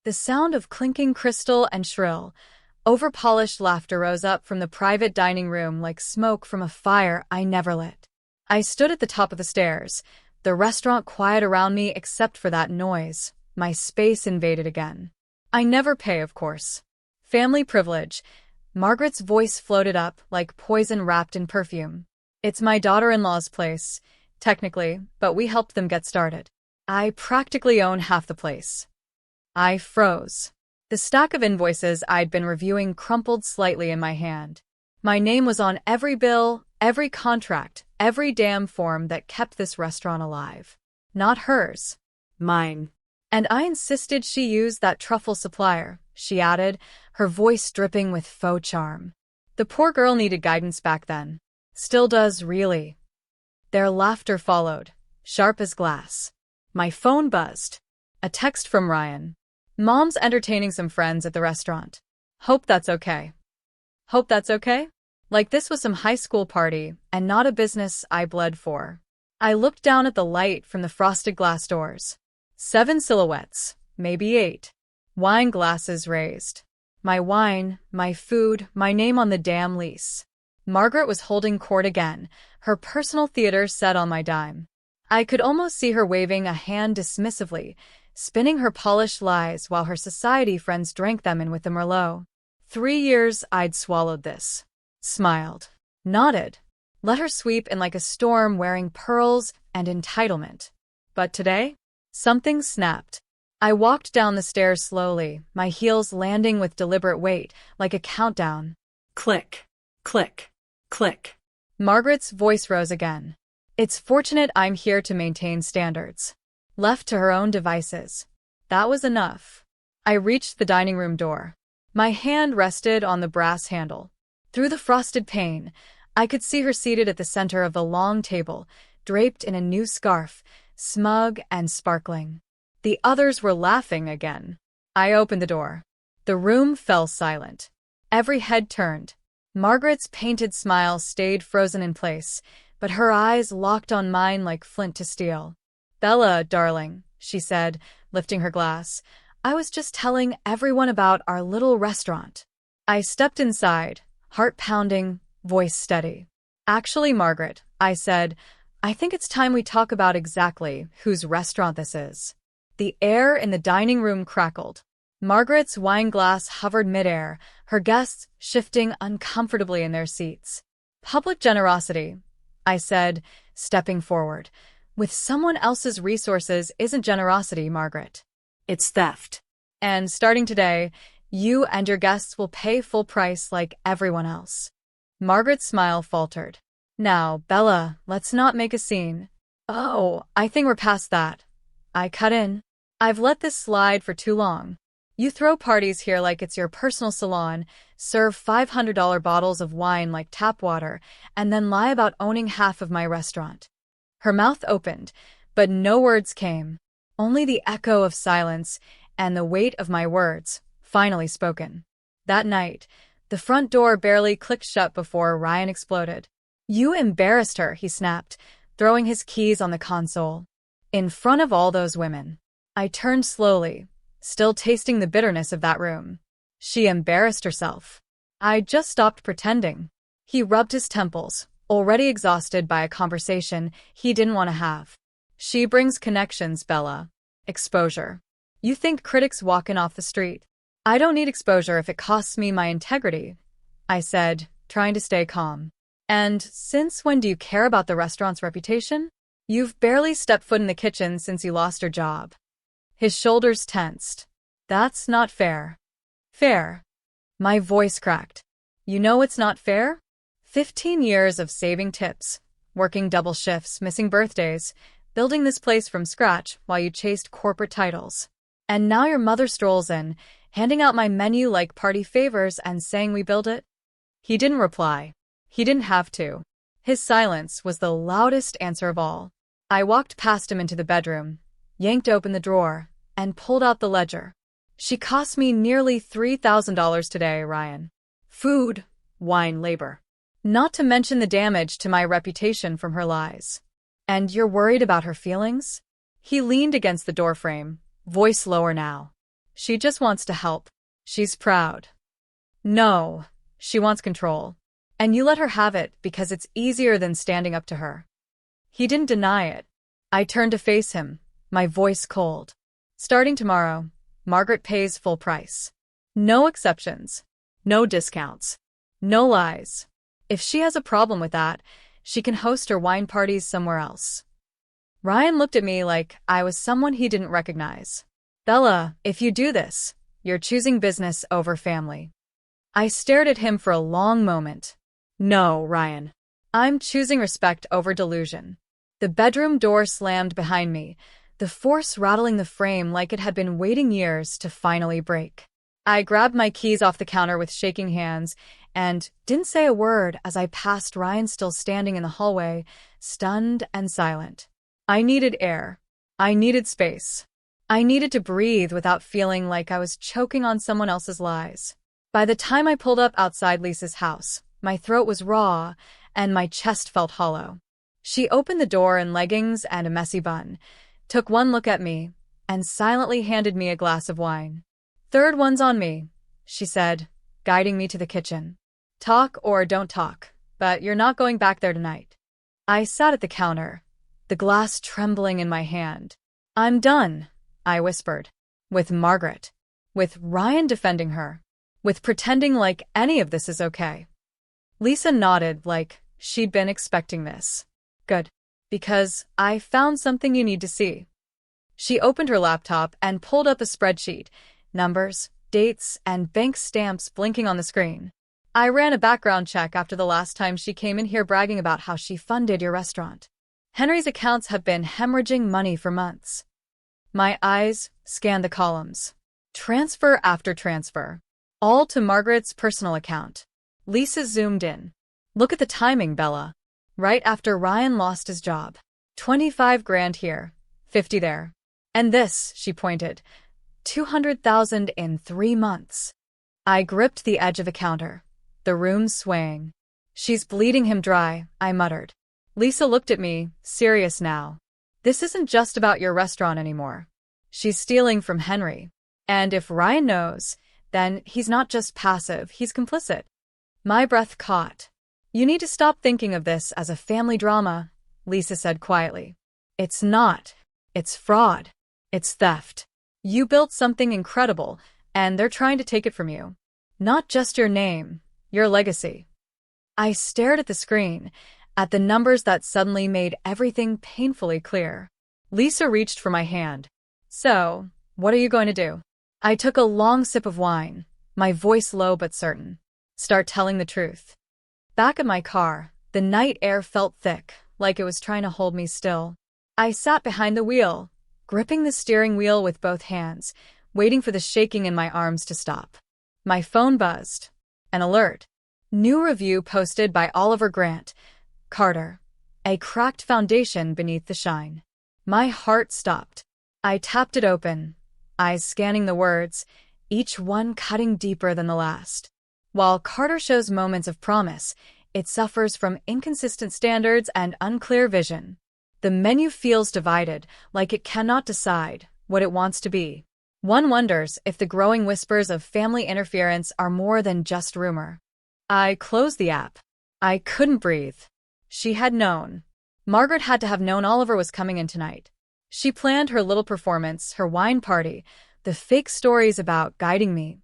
The sound of clinking crystal and shrill, overpolished laughter rose up from the private dining room like smoke from a fire I never lit. I stood at the top of the stairs, the restaurant quiet around me except for that noise, my space invaded again. I never pay, of course. Family privilege. Margaret's voice floated up like poison wrapped in perfume. It's my daughter-in-law's place, technically, but we helped them get started. I practically own half the place. I froze. The stack of invoices I'd been reviewing crumpled slightly in my hand. My name was on every bill, every contract, every damn form that kept this restaurant alive. Not hers. Mine. And I insisted she use that truffle supplier, she added, her voice dripping with faux charm. The poor girl needed guidance back then. Still does, really. Their laughter followed, sharp as glass. My phone buzzed. A text from Ryan. Mom's entertaining some friends at the restaurant. Hope that's okay. Hope that's okay? Like this was some high school party, and not a business I bled for. I looked down at the light from the frosted glass doors. 7 silhouettes, maybe 8. Wine glasses raised. My wine, my food, my name on the damn lease. Margaret was holding court again, her personal theater set on my dime. I could almost see her waving a hand dismissively, spinning her polished lies while her society friends drank them in with the Merlot. 3 years I'd swallowed this. Smiled. Nodded. Let her sweep in like a storm wearing pearls and entitlement. But today? Something snapped. I walked down the stairs slowly, my heels landing with deliberate weight, like a countdown. Click. Click. Click. Margaret's voice rose again. It's fortunate I'm here to maintain standards. Left to her own devices. That was enough. I reached the dining room door. My hand rested on the brass handle. Through the frosted pane, I could see her seated at the center of the long table, draped in a new scarf, smug and sparkling. The others were laughing again. I opened the door. The room fell silent. Every head turned. Margaret's painted smile stayed frozen in place, but her eyes locked on mine like flint to steel. Bella, darling, she said, lifting her glass. I was just telling everyone about our little restaurant. I stepped inside, heart pounding, voice steady. Actually, Margaret, I said, I think it's time we talk about exactly whose restaurant this is. The air in the dining room crackled. Margaret's wine glass hovered midair, her guests shifting uncomfortably in their seats. Public generosity, I said, stepping forward. With someone else's resources isn't generosity, Margaret. It's theft. And starting today, you and your guests will pay full price like everyone else. Margaret's smile faltered. Now, Bella, let's not make a scene. Oh, I think we're past that. I cut in. I've let this slide for too long. You throw parties here like it's your personal salon, serve $500 bottles of wine like tap water, and then lie about owning half of my restaurant. Her mouth opened, but no words came. Only the echo of silence and the weight of my words, finally spoken. That night, the front door barely clicked shut before Ryan exploded. You embarrassed her, he snapped, throwing his keys on the console. In front of all those women. I turned slowly, still tasting the bitterness of that room. She embarrassed herself. I just stopped pretending. He rubbed his temples, already exhausted by a conversation he didn't want to have. She brings connections, Bella. Exposure. You think critics walking off the street? I don't need exposure if it costs me my integrity, I said, trying to stay calm. And since when do you care about the restaurant's reputation? You've barely stepped foot in the kitchen since you lost your job. His shoulders tensed. That's not fair. Fair. My voice cracked. You know it's not fair? 15 years of saving tips, working double shifts, missing birthdays, building this place from scratch while you chased corporate titles. And now your mother strolls in, handing out my menu like party favors and saying we build it? He didn't reply. He didn't have to. His silence was the loudest answer of all. I walked past him into the bedroom, yanked open the drawer, and pulled out the ledger. She cost me nearly $3,000 today, Ryan. Food, wine, labor. Not to mention the damage to my reputation from her lies. And you're worried about her feelings? He leaned against the doorframe, voice lower now. She just wants to help. She's proud. No, she wants control. And you let her have it because it's easier than standing up to her. He didn't deny it. I turned to face him, my voice cold. Starting tomorrow, Margaret pays full price. No exceptions. No discounts. No lies. If she has a problem with that, she can host her wine parties somewhere else. Ryan looked at me like I was someone he didn't recognize. Bella, if you do this, you're choosing business over family. I stared at him for a long moment. No, Ryan. I'm choosing respect over delusion. The bedroom door slammed behind me, the force rattling the frame like it had been waiting years to finally break. I grabbed my keys off the counter with shaking hands and didn't say a word as I passed Ryan still standing in the hallway, stunned and silent. I needed air. I needed space. I needed to breathe without feeling like I was choking on someone else's lies. By the time I pulled up outside Lisa's house, my throat was raw and my chest felt hollow. She opened the door in leggings and a messy bun, took one look at me, and silently handed me a glass of wine. "Third one's on me," she said, guiding me to the kitchen. "Talk or don't talk, but you're not going back there tonight." I sat at the counter, the glass trembling in my hand. "I'm done," I whispered. "With Margaret. With Ryan defending her. With pretending like any of this is okay." Lisa nodded like she'd been expecting this. "Good. Because I found something you need to see." She opened her laptop and pulled up a spreadsheet, numbers, dates, and bank stamps blinking on the screen. "I ran a background check after the last time she came in here bragging about how she funded your restaurant. Henry's accounts have been hemorrhaging money for months." My eyes scanned the columns. Transfer after transfer. All to Margaret's personal account. Lisa zoomed in. "Look at the timing, Bella. Right after Ryan lost his job. 25 grand here, 50 there. And this," she pointed, 200,000 in 3 months. I gripped the edge of the counter, the room swaying. "She's bleeding him dry," I muttered. Lisa looked at me, serious now. "This isn't just about your restaurant anymore. She's stealing from Henry. And if Ryan knows, then he's not just passive, he's complicit." My breath caught. "You need to stop thinking of this as a family drama," Lisa said quietly. "It's not. It's fraud. It's theft. You built something incredible, and they're trying to take it from you. Not just your name, your legacy." I stared at the screen, at the numbers that suddenly made everything painfully clear. Lisa reached for my hand. "So, what are you going to do?" I took a long sip of wine, my voice low but certain. "Start telling the truth." Back at my car, the night air felt thick, like it was trying to hold me still. I sat behind the wheel, gripping the steering wheel with both hands, waiting for the shaking in my arms to stop. My phone buzzed. An alert. New review posted by Oliver Grant. Carter. A cracked foundation beneath the shine. My heart stopped. I tapped it open, eyes scanning the words, each one cutting deeper than the last. While Carter shows moments of promise, it suffers from inconsistent standards and unclear vision. The menu feels divided, like it cannot decide what it wants to be. One wonders if the growing whispers of family interference are more than just rumor. I closed the app. I couldn't breathe. She had known. Margaret had to have known Oliver was coming in tonight. She planned her little performance, her wine party, the fake stories about guiding me,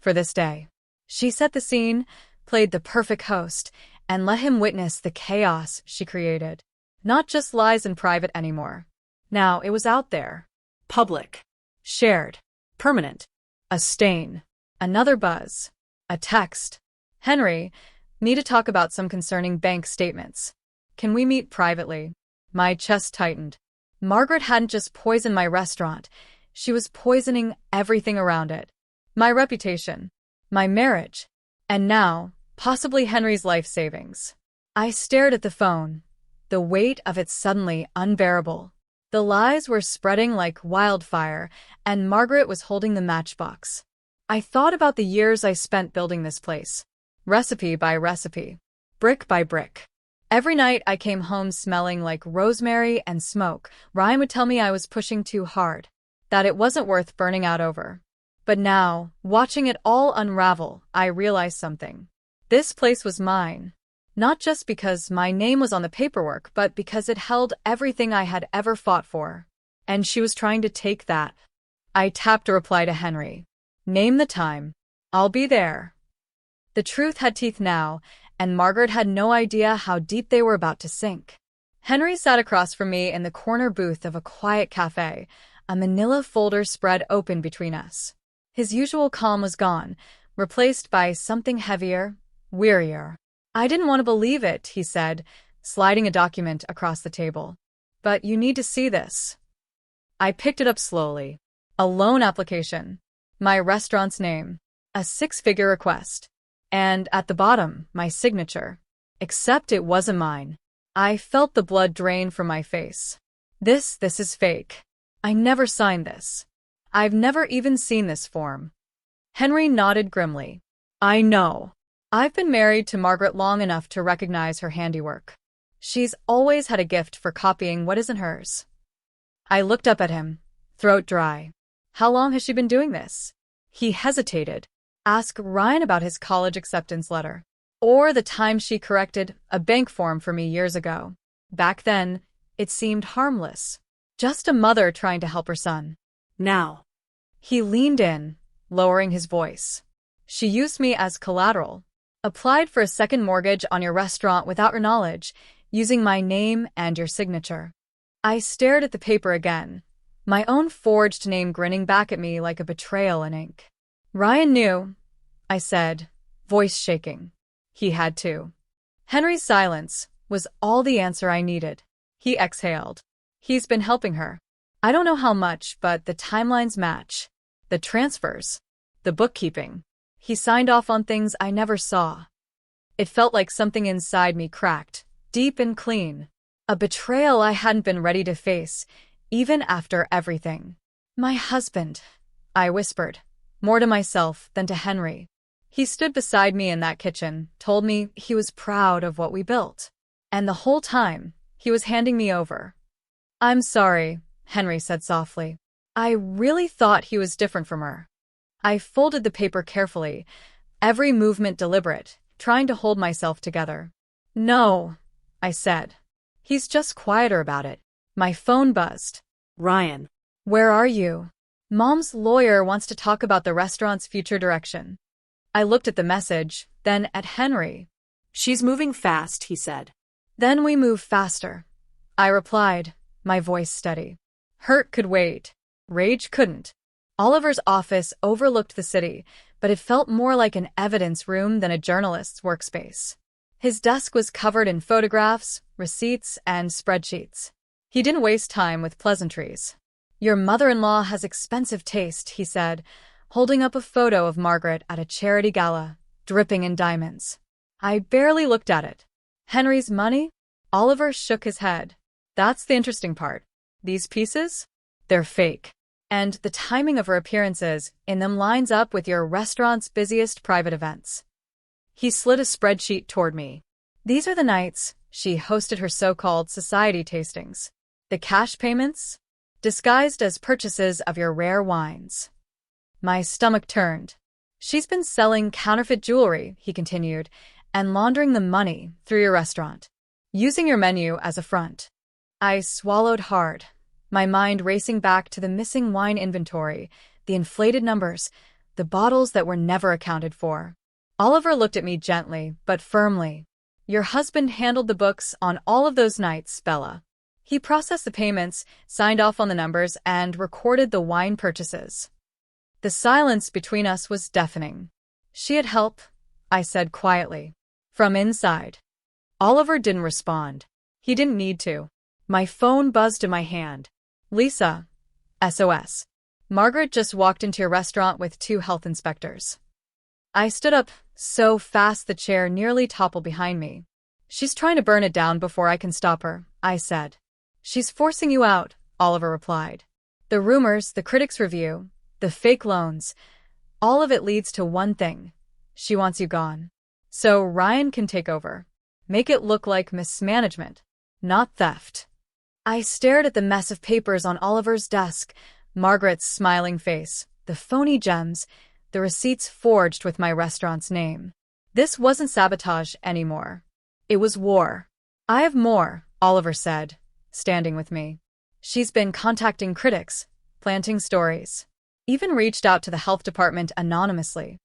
for this day. She set the scene, played the perfect host, and let him witness the chaos she created. Not just lies in private anymore. Now it was out there. Public. Shared. Permanent. A stain. Another buzz. A text. "Henry, need to talk about some concerning bank statements. Can we meet privately?" My chest tightened. Margaret hadn't just poisoned my restaurant. She was poisoning everything around it. My reputation. My marriage. And now, possibly Henry's life savings. I stared at the phone, the weight of it suddenly unbearable. The lies were spreading like wildfire, and Margaret was holding the matchbox. I thought about the years I spent building this place. Recipe by recipe. Brick by brick. Every night I came home smelling like rosemary and smoke. Ryan would tell me I was pushing too hard, that it wasn't worth burning out over. But now, watching it all unravel, I realized something. This place was mine. Not just because my name was on the paperwork, but because it held everything I had ever fought for. And she was trying to take that. I tapped a reply to Henry. Name the time. I'll be there. The truth had teeth now, and Margaret had no idea how deep they were about to sink. Henry sat across from me in the corner booth of a quiet cafe, a manila folder spread open between us. His usual calm was gone, replaced by something heavier, wearier. I didn't want to believe it, he said, sliding a document across the table. But you need to see this. I picked it up slowly. A loan application. My restaurant's name. A 6-figure request. And at the bottom, my signature. Except it wasn't mine. I felt the blood drain from my face. This is fake. I never signed this. I've never even seen this form. Henry nodded grimly. I know. I've been married to Margaret long enough to recognize her handiwork. She's always had a gift for copying what isn't hers. I looked up at him, throat dry. How long has she been doing this? He hesitated. Ask Ryan about his college acceptance letter. Or the time she corrected a bank form for me years ago. Back then, it seemed harmless. Just a mother trying to help her son. Now. He leaned in, lowering his voice. She used me as collateral. Applied for a second mortgage on your restaurant without your knowledge, using my name and your signature. I stared at the paper again, my own forged name grinning back at me like a betrayal in ink. Ryan knew, I said, voice shaking. He had to. Henry's silence was all the answer I needed. He exhaled. He's been helping her. I don't know how much, but the timelines match. The transfers. The bookkeeping. He signed off on things I never saw. It felt like something inside me cracked, deep and clean. A betrayal I hadn't been ready to face, even after everything. My husband, I whispered, more to myself than to Henry. He stood beside me in that kitchen, told me he was proud of what we built. And the whole time, he was handing me over. I'm sorry, Henry said softly. I really thought he was different from her. I folded the paper carefully, every movement deliberate, trying to hold myself together. No, I said. He's just quieter about it. My phone buzzed. Ryan. Where are you? Mom's lawyer wants to talk about the restaurant's future direction. I looked at the message, then at Henry. She's moving fast, he said. Then we move faster. I replied, my voice steady. Hurt could wait. Rage couldn't. Oliver's office overlooked the city, but it felt more like an evidence room than a journalist's workspace. His desk was covered in photographs, receipts, and spreadsheets. He didn't waste time with pleasantries. Your mother-in-law has expensive taste, he said, holding up a photo of Margaret at a charity gala, dripping in diamonds. I barely looked at it. Henry's money? Oliver shook his head. That's the interesting part. These pieces? They're fake. And the timing of her appearances in them lines up with your restaurant's busiest private events. He slid a spreadsheet toward me. These are the nights she hosted her so-called society tastings. The cash payments? Disguised as purchases of your rare wines. My stomach turned. She's been selling counterfeit jewelry, he continued, and laundering the money through your restaurant, using your menu as a front. I swallowed hard, my mind racing back to the missing wine inventory, the inflated numbers, the bottles that were never accounted for. Oliver looked at me gently, but firmly. Your husband handled the books on all of those nights, Bella. He processed the payments, signed off on the numbers, and recorded the wine purchases. The silence between us was deafening. She had help, I said quietly. From inside. Oliver didn't respond. He didn't need to. My phone buzzed in my hand. Lisa. SOS. Margaret just walked into your restaurant with 2 health inspectors. I stood up so fast the chair nearly toppled behind me. She's trying to burn it down before I can stop her, I said. She's forcing you out, Oliver replied. The rumors, the critics' review, the fake loans, all of it leads to one thing. She wants you gone. So Ryan can take over. Make it look like mismanagement, not theft. I stared at the mess of papers on Oliver's desk, Margaret's smiling face, the the phony gems, the receipts forged with my restaurant's name. This wasn't sabotage anymore. It was war. I have more, Oliver said, standing with me. She's been contacting critics, planting stories. Even reached out to the health department anonymously.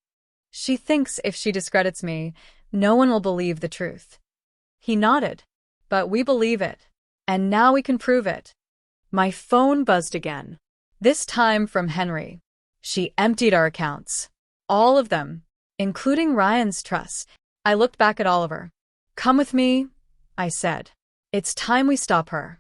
She thinks if she discredits me, no one will believe the truth. He nodded. But we believe it. And now we can prove it. My phone buzzed again. This time from Henry. She emptied our accounts. All of them, including Ryan's trust. I looked back at Oliver. Come with me, I said. It's time we stop her.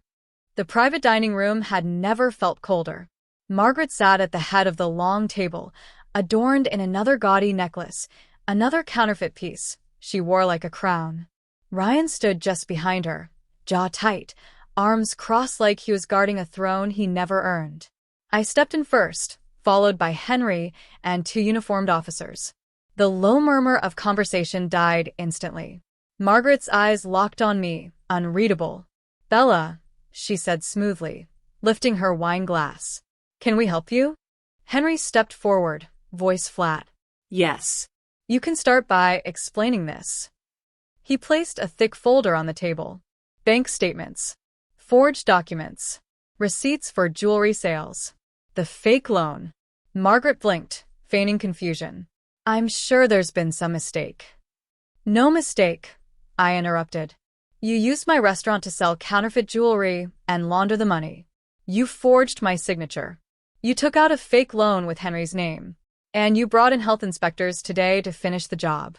The private dining room had never felt colder. Margaret sat at the head of the long table, adorned in another gaudy necklace, another counterfeit piece she wore like a crown. Ryan stood just behind her, jaw tight, arms crossed like he was guarding a throne he never earned. I stepped in first, followed by Henry and 2 uniformed officers. The low murmur of conversation died instantly. Margaret's eyes locked on me, unreadable. Bella, she said smoothly, lifting her wine glass. Can we help you? Henry stepped forward, voice flat. Yes. You can start by explaining this. He placed a thick folder on the table. Bank statements. Forged documents. Receipts for jewelry sales. The fake loan. Margaret blinked, feigning confusion. I'm sure there's been some mistake. No mistake, I interrupted. You used my restaurant to sell counterfeit jewelry and launder the money. You forged my signature. You took out a fake loan with Henry's name. And you brought in health inspectors today to finish the job.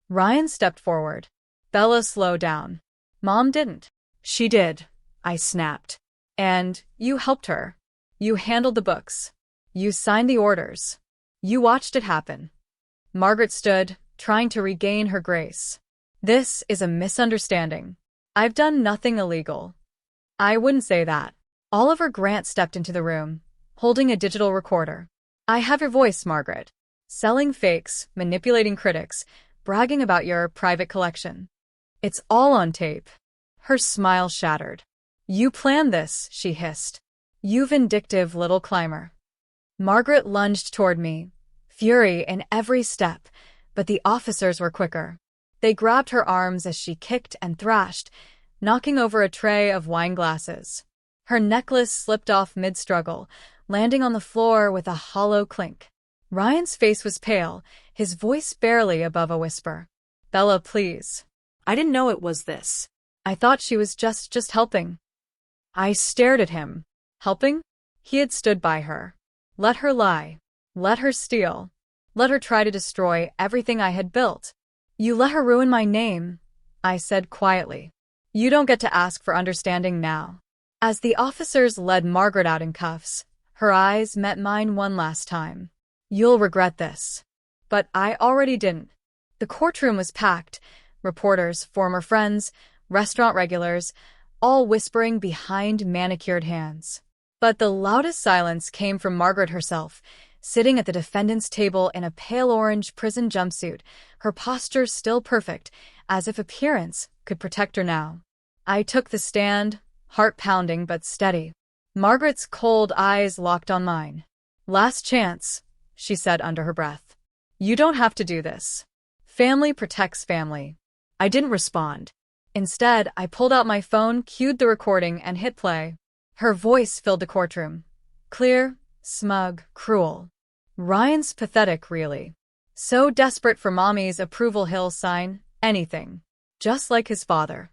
Ryan stepped forward. Bella slowed down. Mom didn't. She did, I snapped. And you helped her. You handled the books. You signed the orders. You watched it happen. Margaret stood, trying to regain her grace. This is a misunderstanding. I've done nothing illegal. I wouldn't say that. Oliver Grant stepped into the room, holding a digital recorder. I have your voice, Margaret. Selling fakes, manipulating critics, bragging about your private collection. It's all on tape. Her smile shattered. You planned this, she hissed. You vindictive little climber. Margaret lunged toward me, fury in every step, but the officers were quicker. They grabbed her arms as she kicked and thrashed, knocking over a tray of wine glasses. Her necklace slipped off mid-struggle, landing on the floor with a hollow clink. Ryan's face was pale, his voice barely above a whisper. Bella, please. I didn't know it was this. I thought she was just helping. I stared at him. Helping? He had stood by her. Let her lie. Let her steal. Let her try to destroy everything I had built. You let her ruin my name, I said quietly. You don't get to ask for understanding now. As the officers led Margaret out in cuffs, her eyes met mine one last time. You'll regret this. But I already didn't. The courtroom was packed. Reporters, former friends, restaurant regulars, all whispering behind manicured hands. But the loudest silence came from Margaret herself, sitting at the defendant's table in a pale orange prison jumpsuit, her posture still perfect, as if appearance could protect her now. I took the stand, heart pounding but steady. Margaret's cold eyes locked on mine. Last chance, she said under her breath. You don't have to do this. Family protects family. I didn't respond. Instead, I pulled out my phone, cued the recording, and hit play. Her voice filled the courtroom. Clear, smug, cruel. Ryan's pathetic, really. So desperate for Mommy's approval he'll sign anything. Just like his father.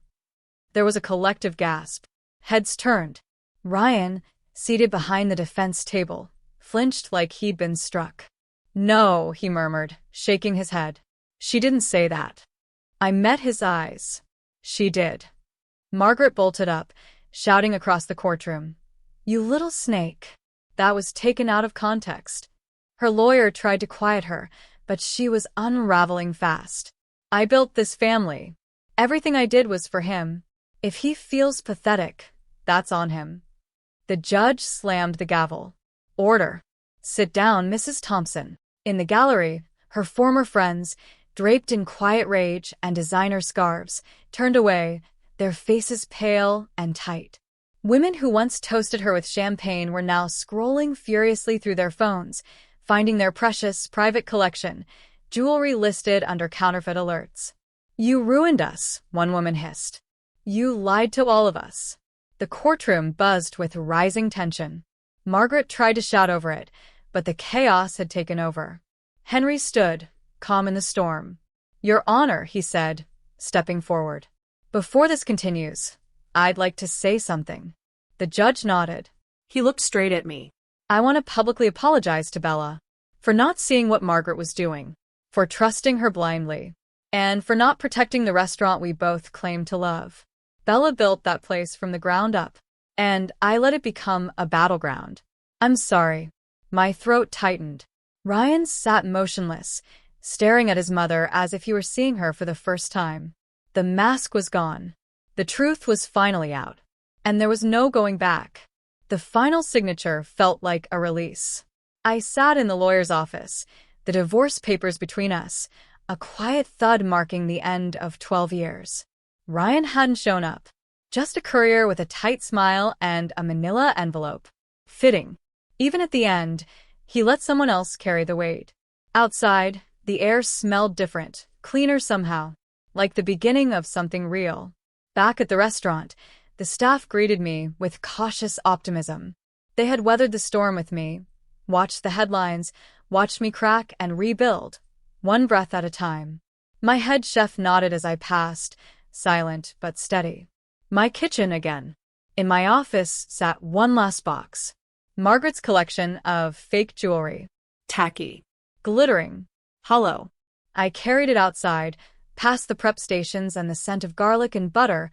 There was a collective gasp. Heads turned. Ryan, seated behind the defense table, flinched like he'd been struck. No, he murmured, shaking his head. She didn't say that. I met his eyes. She did. Margaret bolted up, shouting across the courtroom. You little snake. That was taken out of context. Her lawyer tried to quiet her, but she was unraveling fast. I built this family. Everything I did was for him. If he feels pathetic, that's on him. The judge slammed the gavel. Order. Sit down, Mrs. Thompson. In the gallery, her former friends, draped in quiet rage and designer scarves, turned away, their faces pale and tight. Women who once toasted her with champagne were now scrolling furiously through their phones, finding their precious private collection, jewelry listed under counterfeit alerts. "You ruined us," one woman hissed. "You lied to all of us." The courtroom buzzed with rising tension. Margaret tried to shout over it, but the chaos had taken over. Henry stood, calm in the storm. "Your Honor," he said, stepping forward. "Before this continues, I'd like to say something." The judge nodded. He looked straight at me. "I want to publicly apologize to Bella for not seeing what Margaret was doing, for trusting her blindly, and for not protecting the restaurant we both claim to love. Bella built that place from the ground up, and I let it become a battleground. I'm sorry." My throat tightened. Ryan sat motionless, staring at his mother as if he were seeing her for the first time. The mask was gone. The truth was finally out, and there was no going back. The final signature felt like a release. I sat in the lawyer's office, the divorce papers between us, a quiet thud marking the end of 12 years. Ryan hadn't shown up. Just a courier with a tight smile and a manila envelope. Fitting. Even at the end, he let someone else carry the weight. Outside, the air smelled different, cleaner somehow, like the beginning of something real. Back at the restaurant, the staff greeted me with cautious optimism. They had weathered the storm with me, watched the headlines, watched me crack and rebuild, one breath at a time. My head chef nodded as I passed, silent but steady. My kitchen again. In my office sat one last box. Margaret's collection of fake jewelry. Tacky. Glittering. Hollow. I carried it outside, past the prep stations and the scent of garlic and butter,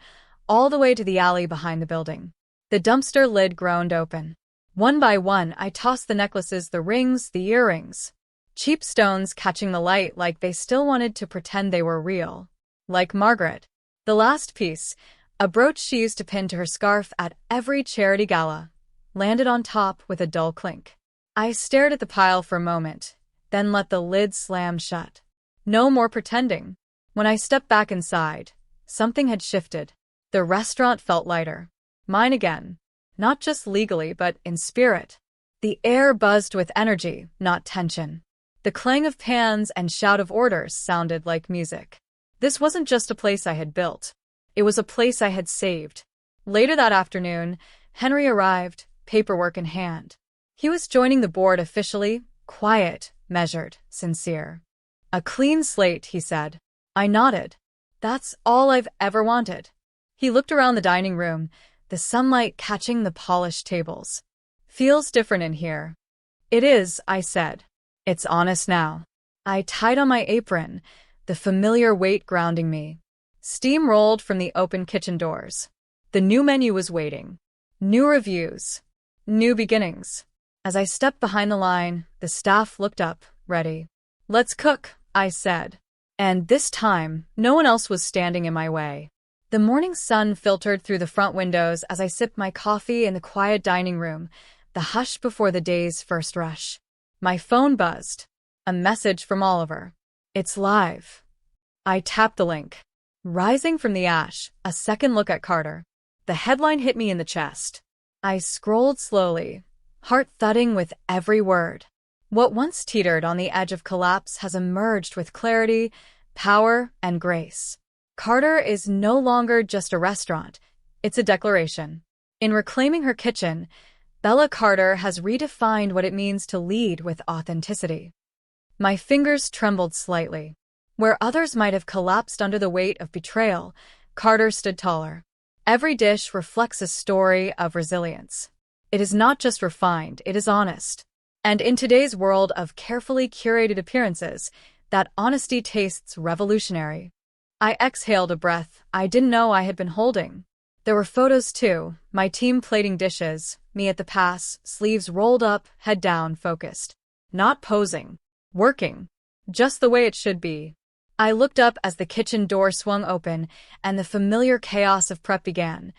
all the way to the alley behind the building. The dumpster lid groaned open. One by one, I tossed the necklaces, the rings, the earrings. Cheap stones catching the light like they still wanted to pretend they were real. Like Margaret. The last piece, a brooch she used to pin to her scarf at every charity gala, landed on top with a dull clink. I stared at the pile for a moment, then let the lid slam shut. No more pretending. When I stepped back inside, something had shifted. The restaurant felt lighter. Mine again. Not just legally, but in spirit. The air buzzed with energy, not tension. The clang of pans and shout of orders sounded like music. This wasn't just a place I had built. It was a place I had saved. Later that afternoon, Henry arrived, paperwork in hand. He was joining the board officially, quiet, measured, sincere. "A clean slate," he said. I nodded. "That's all I've ever wanted." He looked around the dining room, the sunlight catching the polished tables. "Feels different in here." "It is," I said. "It's honest now." I tied on my apron, the familiar weight grounding me. Steam rolled from the open kitchen doors. The new menu was waiting. New reviews. New beginnings. As I stepped behind the line, the staff looked up, ready. "Let's cook," I said. And this time, no one else was standing in my way. The morning sun filtered through the front windows as I sipped my coffee in the quiet dining room, the hush before the day's first rush. My phone buzzed. A message from Oliver. "It's live." I tapped the link. Rising from the ash, a second look at Carter. The headline hit me in the chest. I scrolled slowly, heart thudding with every word. What once teetered on the edge of collapse has emerged with clarity, power, and grace. Carter is no longer just a restaurant. It's a declaration. In reclaiming her kitchen, Bella Carter has redefined what it means to lead with authenticity. My fingers trembled slightly. Where others might have collapsed under the weight of betrayal, Carter stood taller. Every dish reflects a story of resilience. It is not just refined, it is honest. And in today's world of carefully curated appearances, that honesty tastes revolutionary. I exhaled a breath I didn't know I had been holding. There were photos too, my team plating dishes, me at the pass, sleeves rolled up, head down, focused. Not posing. Working. Just the way it should be. I looked up as the kitchen door swung open and the familiar chaos of prep began.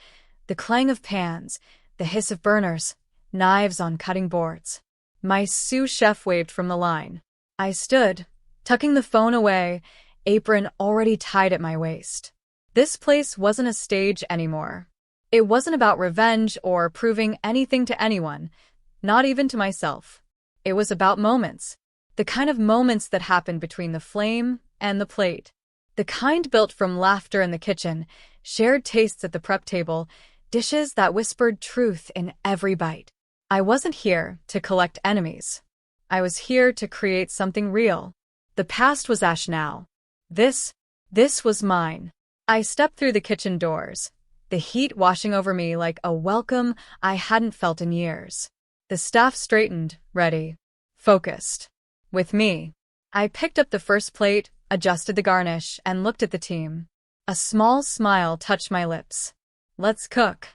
The clang of pans, the hiss of burners, knives on cutting boards. My sous chef waved from the line. I stood, tucking the phone away, apron already tied at my waist. This place wasn't a stage anymore. It wasn't about revenge or proving anything to anyone, not even to myself. It was about moments. The kind of moments that happened between the flame and the plate. The kind built from laughter in the kitchen, shared tastes at the prep table, dishes that whispered truth in every bite. I wasn't here to collect enemies. I was here to create something real. The past was ash now. This was mine. I stepped through the kitchen doors, the heat washing over me like a welcome I hadn't felt in years. The staff straightened, ready, focused. With me. I picked up the first plate, adjusted the garnish, and looked at the team. A small smile touched my lips. Let's cook.